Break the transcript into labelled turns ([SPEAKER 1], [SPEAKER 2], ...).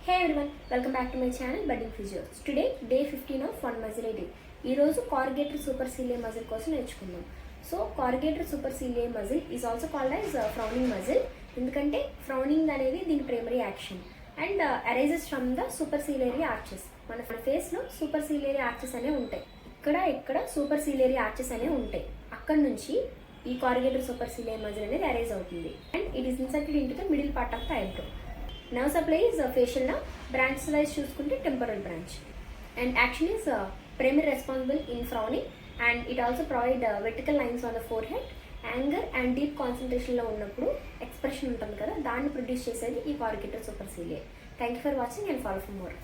[SPEAKER 1] Hey everyone, welcome back to my channel Budding Physios. Today, day 15 of Fun Muscle Day. ఈ రోజు corrugator superciliary muscle కోసం నేర్చుకుందాం. So corrugator superciliary muscle is also called as frowning muscle. ఎందుకంటే frowning అనేది దీని primary action and arises from the superciliary arches. మన face లో superciliary arches అనేవి ఉంటాయి. ఇక్కడ superciliary arches అనేవి ఉంటాయి. అక్కడ నుంచి ఈ corrugator superciliary muscle అనేది arise అవుతుంది and it is inserted into the middle part of the eyebrow. Nerve supply is facial nerve, branch wise చూసుకుంటే temporal branch, and action is primary responsible in frowning, and it also provide vertical lines on the forehead. Anger and deep concentration లో ఉన్నప్పుడు expression ఉంటుంది కదా, దాన్ని produce చేసేది ఈ corrugator superciliary. Thank you for watching and follow for more.